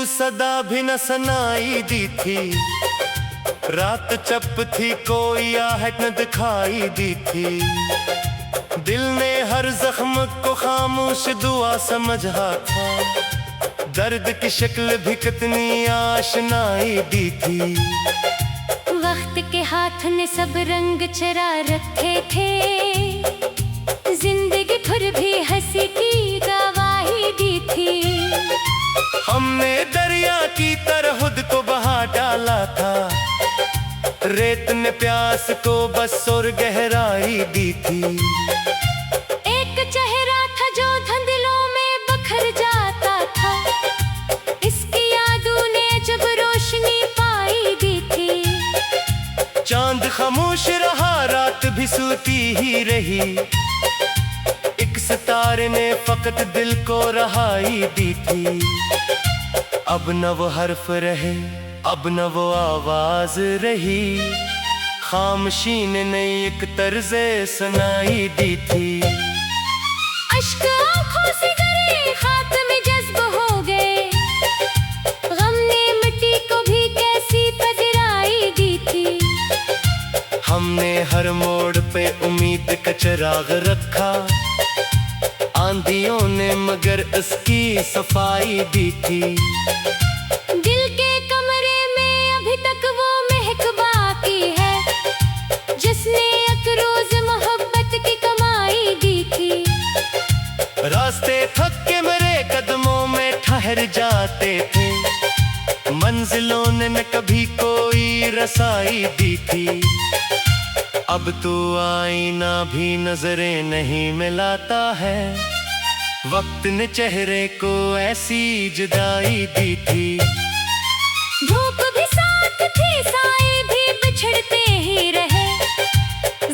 सदा भी न सुनाई दी थी। रात चप थी कोई आहट न दिखाई दी थी। दिल ने हर जख्म को खामोश दुआ समझा था। दर्द की शक्ल भी कितनी आशनाई दी थी। वक्त के हाथ ने सब रंग चरा रखे थे। जिंदगी फिर भी हंसी की गवाही दी थी। हमने दरिया की तरह खुद को बहा डाला था। रेत ने प्यास को बस और गहराई दी थी। एक चेहरा था जो धुंधलों में बखर जाता था। इसकी यादों ने जब रोशनी पाई दी थी। चांद खामोश रहा, रात भी सोती ही रही। एक सितारे ने फकत दिल को रहाई दी थी। अब न वो हर्फ रहे, अब न वो आवाज रही। खामोशी ने नई एक तर्ज़े सुनाई दी थी। अश्क आँखों से गिरे, खाक में जज्ब हो गए। गम ने मिट्टी को भी कैसी पगराई दी थी। हमने हर मोड़ पे उम्मीद का चिराग रखा। आंधियों ने मगर इसकी सफाई दी थी। दिल के कमरे में अभी तक वो महक बाकी है, जिसने एक रोज मोहब्बत की कमाई दी थी। रास्ते थक के मेरे कदमों में ठहर जाते थे। मंजिलों ने न कभी कोई रसाई दी थी। अब तो आईना भी नजरें नहीं मिलाता है। वक्त ने चेहरे को ऐसी जुदाई दी थी। धूप भी साथ थी, साए भी बिछड़ते ही रहे।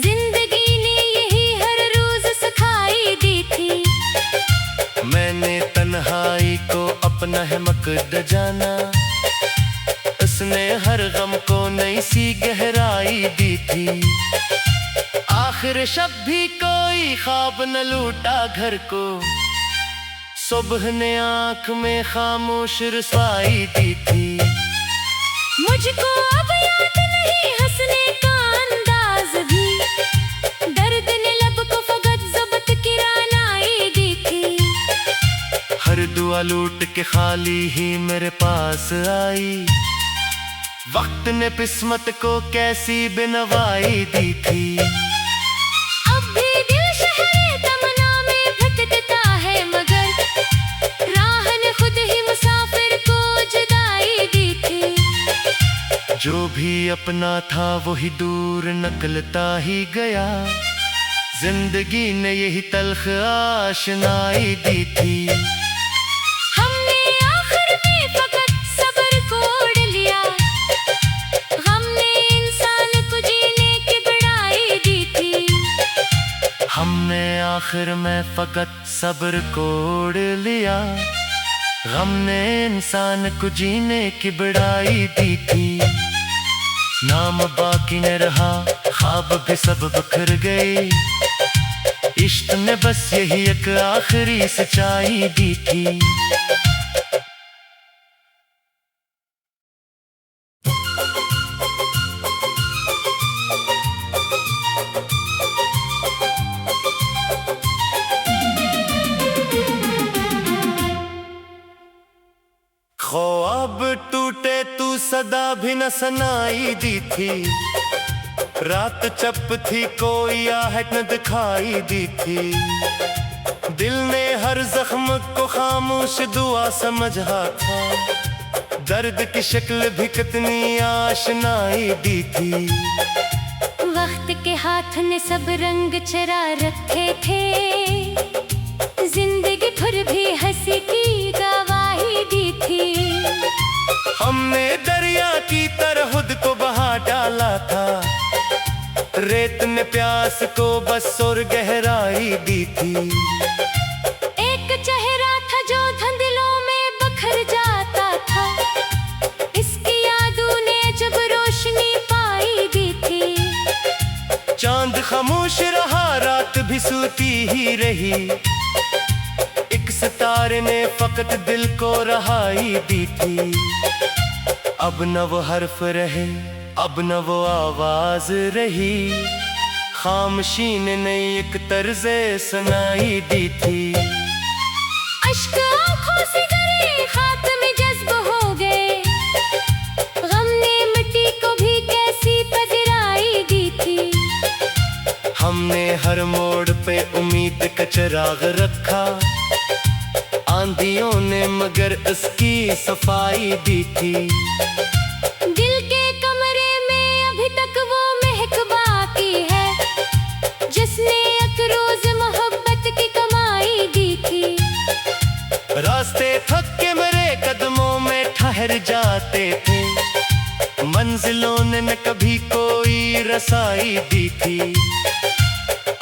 जिंदगी ने यही हर रोज सिखाई दी थी। मैंने तन्हाई को अपना है मकसद जाना। उसने हर गम को नई सी गहराई दी थी। आखिर शब भी कोई ख्वाब न लूटा घर को। सुबह ने आंख में खामोश रसाई दी थी। मुझको अब याद नहीं हंसने का अंदाज भी। दर्द ने लब को फकत ज़ब्त की रानाई दी थी। हर दुआ लूट के खाली ही मेरे पास आई। वक्त ने किस्मत को कैसी बिनवाई दी थी। अब भी दिल शहरे तमन्ना में भटकता है, मगर राह ने खुद ही मुसाफिर को जुदाई दी थी। जो भी अपना था वही दूर निकलता ही गया। जिंदगी ने यही तल्ख आशनाई दी थी। हमने आखिर में फकत सब्र कोड़ लिया। हमने इंसान को जीने की बड़ाई दी थी। हमने आखिर में फकत सब्र कोड़ लिया। गम ने इंसान को जीने की बड़ाई दी थी। नाम बाकी न रहा, ख्वाब भी सब बिखर गए। इश्क ने बस यही एक आखिरी सच्चाई दी थी। ख्वाब टूटे तू सदा भी न सुनाई दी थी। रात चप थी कोई आहट न दिखाई दी थी। दिल ने हर जख्म को खामोश दुआ समझा था। दर्द की शक्ल भी कितनी आशनाई दी थी। वक्त के हाथ ने सब रंग चरा रखे थे। जिंदगी फिर भी हंसी की गवाही दी थी। हमने दरिया की तरह खुद को बहा डाला था। रेत ने प्यास को बस और गहराई दी थी। एक चेहरा था जो धुंधलों में बखर जाता था। इसकी यादों ने जब रोशनी पाई दी थी। चांद खामोश रहा, रात भी सोती ही रही। एक सितारे ने फकत दिल को रहाई दी थी। अब न वो हर्फ रहे, अब न वो आवाज रही, खामोशी ने नई एक तर्ज़े सुनाई दी थी। अश्क आँखों से गिरे, खात्मे जज्ब हो गए, गम ने मिट्टी को भी कैसी पजराई दी थी। हमने हर मोड़ पे उम्मीद का चिराग रखा, आंधियों ने मगर इसकी सफाई दी थी। दिल के कमरे में अभी तक वो महक बाकी है, जिसने एक रोज मोहब्बत की कमाई दी थी। रास्ते थक के मेरे कदमों में ठहर जाते थे, मंजिलों ने न कभी कोई रसाई दी थी।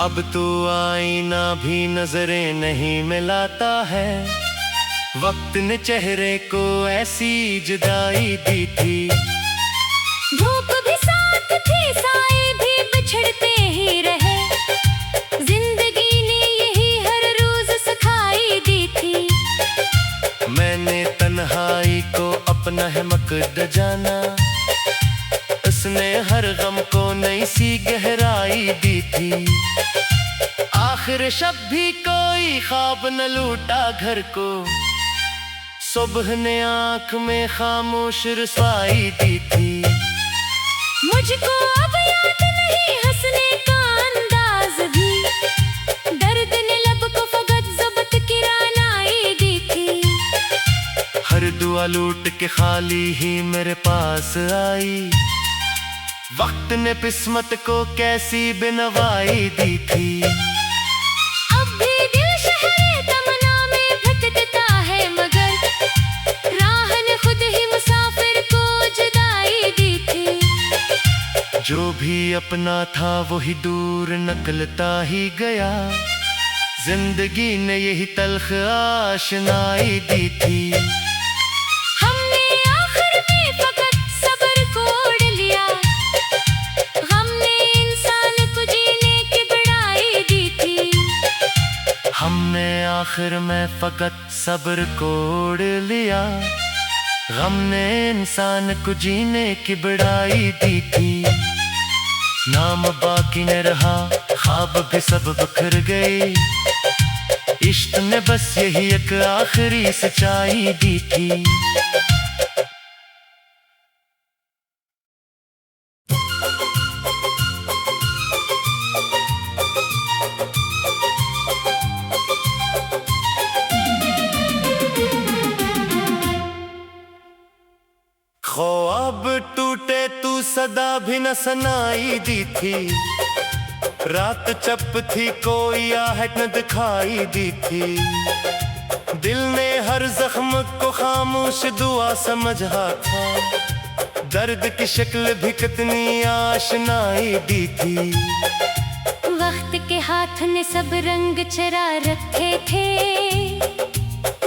अब तो आईना भी नजरें नहीं मिलाता है, वक्त ने चेहरे को ऐसी जुदाई दी थी। धूप भी साथ थी, साए भी बिछड़ते ही रहे, जिंदगी ने यही हर रोज सिखाई दी थी। मैंने तन्हाई को अपना है मकद जाना, उसने हर गम को नई सी गहराई दी थी। आखिर शब भी कोई ख्वाब न लूटा घर को, सुबह ने आंख में खामोश रसवाई दी थी। मुझको अब याद नहीं हंसने का अंदाज भी, दर्द ने लब को फकत ज़ब्त की रानाई दी थी। हर दुआ लूट के खाली ही मेरे पास आई, वक्त ने किस्मत को कैसी बेनवाई दी थी। अब भी दिल शहरे तमन्ना में भटकता है, मगर राह ने खुद ही मुसाफिर को जुदाई दी थी। जो भी अपना था वही दूर निकलता ही गया, जिंदगी ने यही तल्ख आशनाई दी थी। हमने आखिर में फकत सब्र को ओढ़ लिया, हमने इंसान को जीने की बड़ाई दी थी। हमने आखिर में फकत सब्र को ओढ़ लिया, गम ने इंसान को जीने की बड़ाई दी थी। नाम बाकी न रहा, ख्वाब भी सब बिखर गए, इश्क ने बस यही एक आखिरी सच्चाई दी थी। ख्वाब टूटे तू सदा भी न सुनाई दी थी, रात चप थी कोई आहट न दिखाई दी थी। दिल ने हर जख्म को खामोश दुआ समझा था, दर्द की शक्ल भी कितनी आशनाई दी थी। वक्त के हाथ ने सब रंग चरा रखे थे,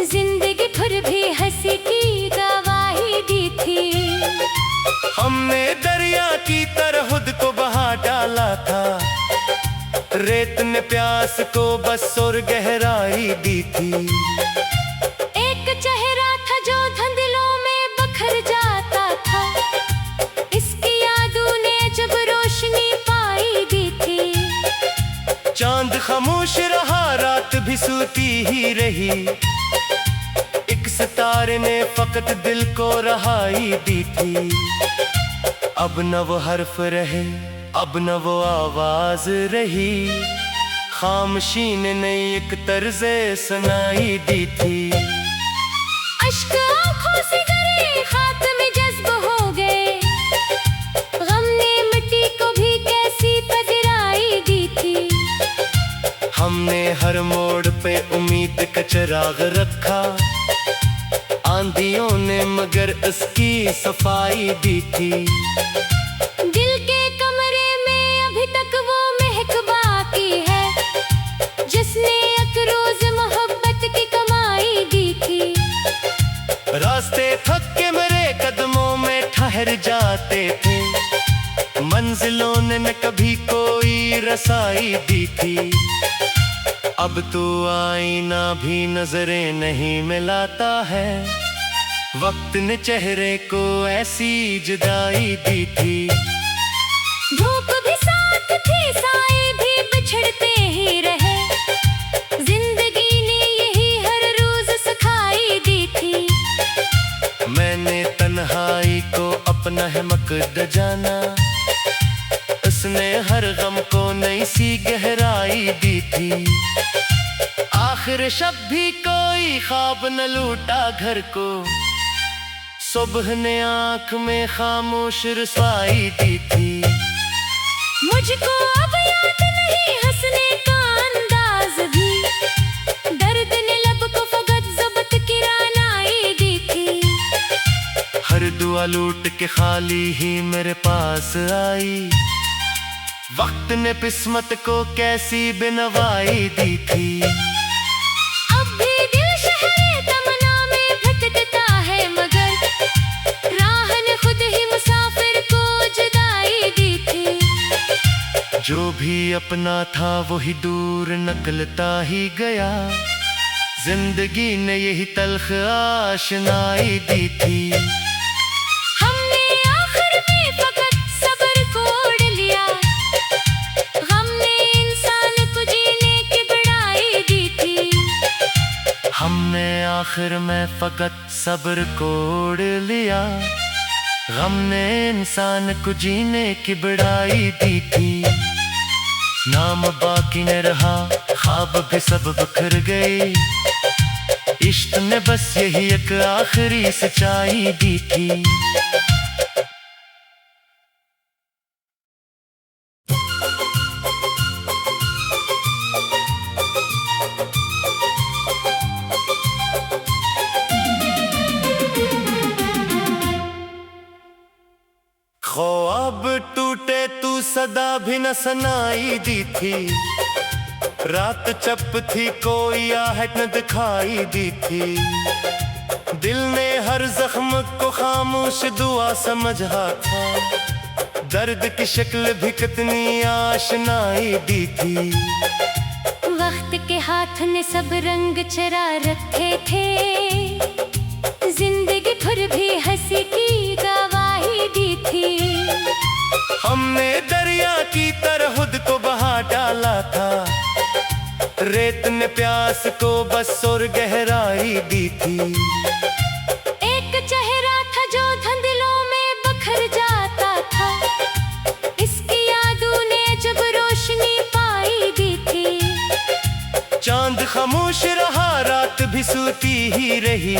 जिंदगी फिर भी हंसी की गवाही दी थी। हमने दरिया की तरह खुद को बहा डाला था, रेत ने प्यास को बस और गहराई दी थी। एक चेहरा था जो धुंधलों में बखर जाता था, इसकी यादों ने जब रोशनी पाई दी थी। चांद खामोश रहा, रात भी सूती ही रही, एक सितारे ने फकत दिल को रहाई दी थी। अब न वो हर्फ रहे, अब न वो आवाज रही, खामोशी ने नई एक तर्ज़े सुनाई दी थी। अश्क आँखों से गिरे, खात्मे जज्ब हो गए, गम ने मिट्टी को भी कैसी पजराई दी थी। हमने हर मोड़ पे उम्मीद का चिराग रखा, आंधियों ने मगर इसकी सफाई दी थी। दिल के कमरे में अभी तक वो महक बाकी है, जिसने एक रोज मोहब्बत की कमाई दी थी। रास्ते थक के मेरे कदमों में ठहर जाते थे, मंजिलों ने न कभी कोई रसाई दी थी। अब तो आईना भी नजरें नहीं मिलाता है। वक्त ने चेहरे को ऐसी जुदाई दी थी। धूप भी साथ थी, साए भी बिछड़ते ही रहे। जिंदगी ने यही हर रोज सिखाई दी थी। मैंने तन्हाई को अपना है मकद जाना। उसने हर गम को नई सी गहराई दी थी। आखिर शब भी कोई ख्वाब न लूटा घर को। सुबह ने आंख में खामोश रसाई दी थी। मुझको अब याद नहीं हंसने का अंदाज भी। दर्द ने लब को फकत ज़ब्त की रानाई दी थी। हर दुआ लूट के खाली ही मेरे पास आई। वक्त ने किस्मत को कैसी बिनवाई दी थी। अब भी दिल शहरे तमन्ना में भटकता है, मगर राह ने खुद ही मुसाफिर को जुदाई दी थी। जो भी अपना था वही दूर निकलता ही गया। जिंदगी ने यही तल्ख आशनाई दी थी। हमने आखिर में फकत सब्र को ओढ़ लिया। गम ने इंसान को जीने की बड़ाई दी थी। हमने आखिर में फकत सब्र को ओढ़ लिया। गम ने इंसान को जीने की बड़ाई दी थी। नाम बाकी न रहा, ख्वाब भी सब बिखर गए। इश्क ने बस यही एक आखिरी सच्चाई दी थी। ख्वाब टूटे तू सदा भी न सुनाई दी थी। रात चप थी कोई आहट न दिखाई दी थी। दिल ने हर जख्म को खामोश दुआ समझा था। दर्द की शक्ल भी कितनी आशनाई दी थी। वक्त के हाथ ने सब रंग चरा रखे थे। जिंदगी भर भी हंसी की गवाही दी थी। हमने दरिया की तरह खुद को बहा डाला था। रेत ने प्यास को बस और गहराई दी थी। एक चेहरा था जो धुंधलों में बखर जाता था। इसकी यादों ने जब रोशनी पाई दी थी। चांद खामोश रहा, रात भी सूती ही रही।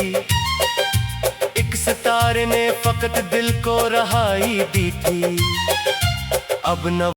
एक सितारे ने फकत दिल को रहाई दी थी। अब न